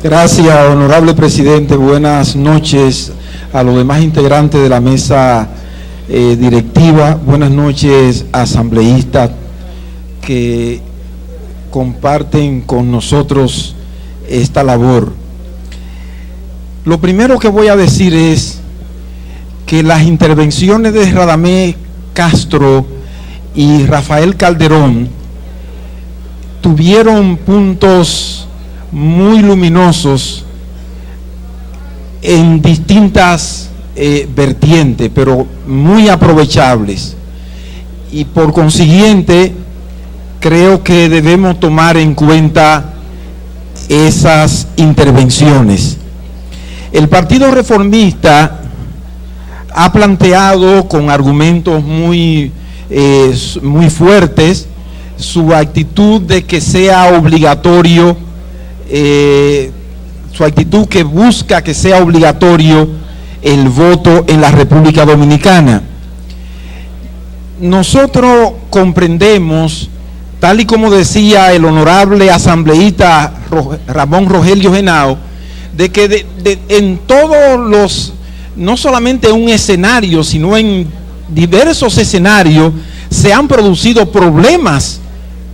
Gracias, honorable presidente. Buenas noches a los demás integrantes de la mesa directiva. Buenas noches, asambleístas que comparten con nosotros esta labor. Lo primero que voy a decir es que las intervenciones de Radamés Castro y Rafael Calderón tuvieron puntos muy luminosos en distintas vertientes, pero muy aprovechables, y por consiguiente creo que debemos tomar en cuenta esas intervenciones. El Partido Reformista ha planteado con argumentos muy fuertes su actitud de que sea obligatorio, su actitud que busca que sea obligatorio el voto en la República Dominicana. Nosotros comprendemos, tal y como decía el honorable asambleísta Ramón Rogelio Henao, de que en todos los, no solamente un escenario, sino en diversos escenarios, se han producido problemas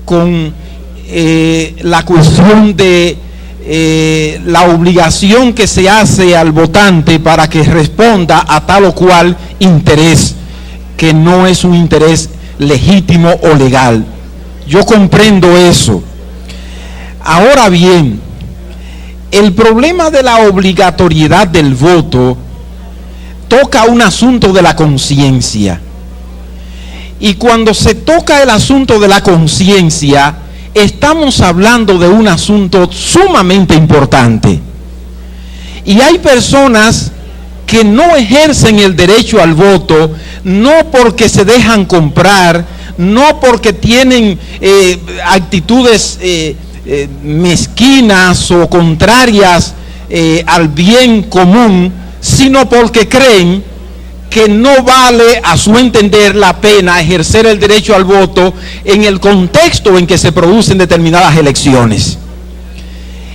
con la cuestión de la obligación que se hace al votante para que responda a tal o cual interés, que no es un interés legítimo o legal. Yo comprendo eso. Ahora bien, el problema de la obligatoriedad del voto toca un asunto de la conciencia. Y cuando se toca el asunto de la conciencia, estamos hablando de un asunto sumamente importante. Y hay personas que no ejercen el derecho al voto, no porque se dejan comprar, no porque tienen actitudes mezquinas o contrarias al bien común, sino porque creen que no vale, a su entender, la pena ejercer el derecho al voto en el contexto en que se producen determinadas elecciones.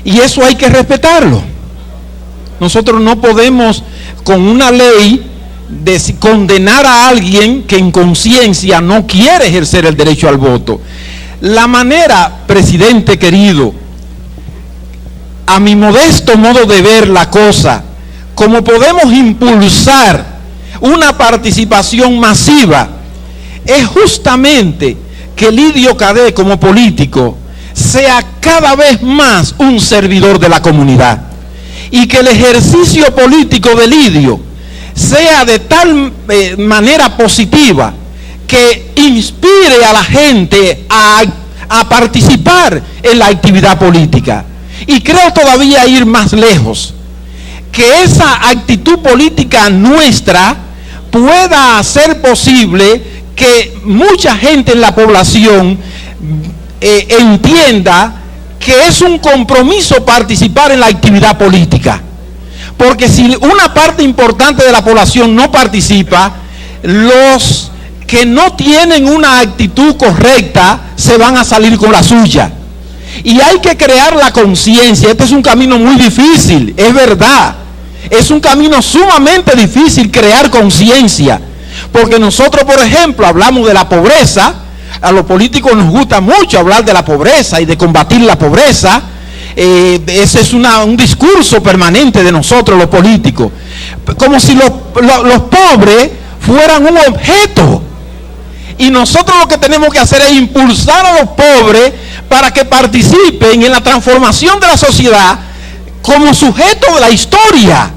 Y eso hay que respetarlo. Nosotros no podemos, con una ley, condenar a alguien que en conciencia no quiere ejercer el derecho al voto. La manera, presidente querido, a mi modesto modo de ver la cosa, como podemos impulsar una participación masiva, es justamente que Lidio Cadet, como político, sea cada vez más un servidor de la comunidad, y que el ejercicio político de Lidio sea de tal manera positiva que inspire a la gente a participar en la actividad política. Y creo todavía ir más lejos, que esa actitud política nuestra pueda hacer posible que mucha gente en la población entienda que es un compromiso participar en la actividad política. Porque si una parte importante de la población no participa, los que no tienen una actitud correcta se van a salir con la suya. Y hay que crear la conciencia. Este es un camino muy difícil, es verdad. Es un camino sumamente difícil crear conciencia. Porque nosotros, por ejemplo, hablamos de la pobreza. A los políticos nos gusta mucho hablar de la pobreza y de combatir la pobreza. Ese es un discurso permanente de nosotros los políticos, como si los pobres fueran un objeto, y nosotros lo que tenemos que hacer es impulsar a los pobres para que participen en la transformación de la sociedad como sujetos de la historia,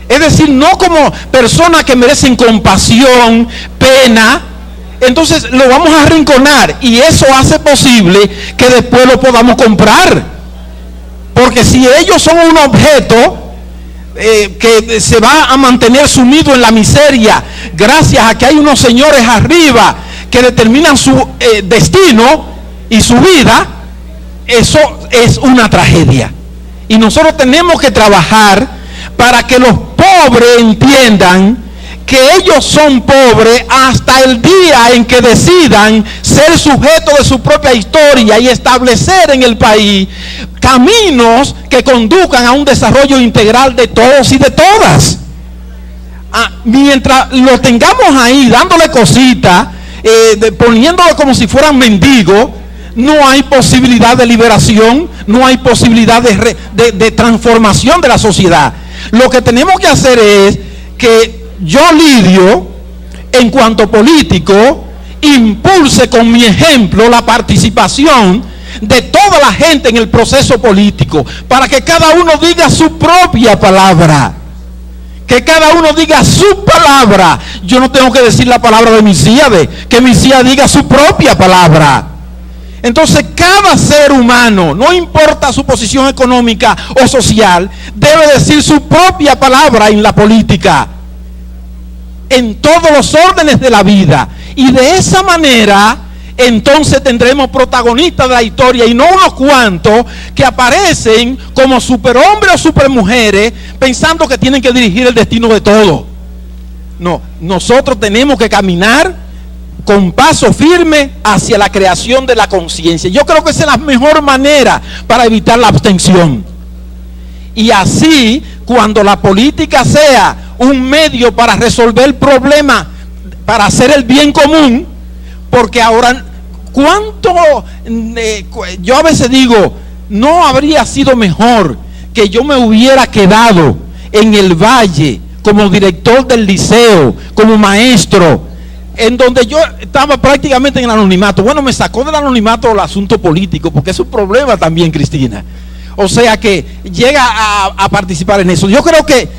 es decir, no como personas que merecen compasión, pena. Entonces lo vamos a arrinconar, y eso hace posible que después lo podamos comprar. Porque si ellos son un objeto que se va a mantener sumido en la miseria gracias a que hay unos señores arriba que determinan su destino y su vida, eso es una tragedia. Y nosotros tenemos que trabajar para que los pobres entiendan que ellos son pobres hasta el día en que decidan ser sujetos de su propia historia y establecer en el país caminos que conduzcan a un desarrollo integral de todos y de todas. Mientras lo tengamos ahí dándole cositas, poniéndolo como si fueran mendigos, no hay posibilidad de liberación, no hay posibilidad de transformación de la sociedad. Lo que tenemos que hacer es que yo, Lidio, en cuanto político, impulse con mi ejemplo la participación de toda la gente en el proceso político, para que cada uno diga su propia palabra, que cada uno diga su palabra. Yo no tengo que decir la palabra de Milcíades, que Milcíades diga su propia palabra. Entonces cada ser humano, no importa su posición económica o social, debe decir su propia palabra en la política, en todos los órdenes de la vida. Y de esa manera entonces tendremos protagonistas de la historia, y no unos cuantos que aparecen como superhombres o supermujeres pensando que tienen que dirigir el destino de todo. No, nosotros tenemos que caminar con paso firme hacia la creación de la conciencia. Yo creo que esa es la mejor manera para evitar la abstención. Y así, cuando la política sea un medio para resolver problemas, para hacer el bien común, porque ahora, yo a veces digo, no habría sido mejor que yo me hubiera quedado en el Valle como director del liceo, como maestro, en donde yo estaba prácticamente en el anonimato. Bueno, me sacó del anonimato el asunto político, porque es un problema también, Cristina. O sea que llega a participar en eso. Yo creo que,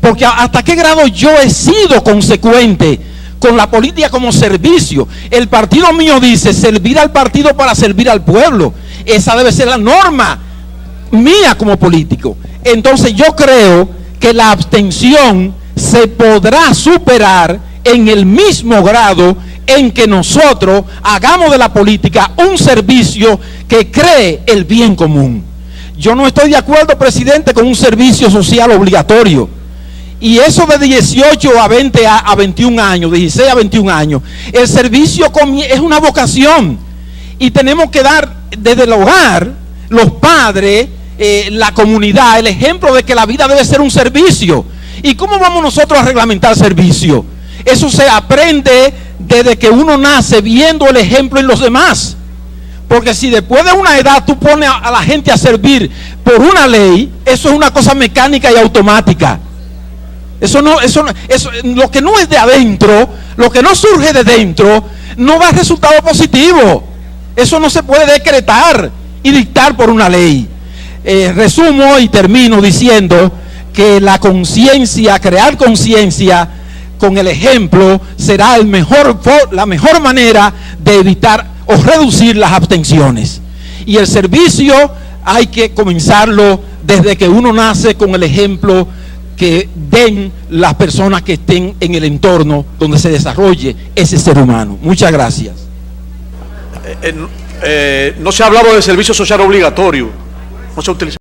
porque hasta qué grado yo he sido consecuente con la política como servicio. El partido mío dice servir al partido para servir al pueblo. Esa debe ser la norma mía como político. Entonces yo creo que la abstención se podrá superar en el mismo grado en que nosotros hagamos de la política un servicio que cree el bien común. Yo no estoy de acuerdo, presidente, con un servicio social obligatorio. Y eso de 18 a 20 a 21 años, 16 a 21 años, el servicio es una vocación. Y tenemos que dar desde el hogar, los padres, la comunidad, el ejemplo de que la vida debe ser un servicio. ¿Y cómo vamos nosotros a reglamentar servicio? Eso se aprende desde que uno nace, viendo el ejemplo en los demás. Porque si después de una edad tú pones a la gente a servir por una ley, eso es una cosa mecánica y automática. Eso lo que no es de adentro, lo que no surge de dentro, no da resultado positivo. Eso no se puede decretar y dictar por una ley. Resumo y termino diciendo que la conciencia, crear conciencia con el ejemplo, será la mejor manera de evitar o reducir las abstenciones. Y el servicio hay que comenzarlo desde que uno nace, con el ejemplo que den las personas que estén en el entorno donde se desarrolle ese ser humano. Muchas gracias. No se ha hablado de servicio social obligatorio, no se ha utilizado.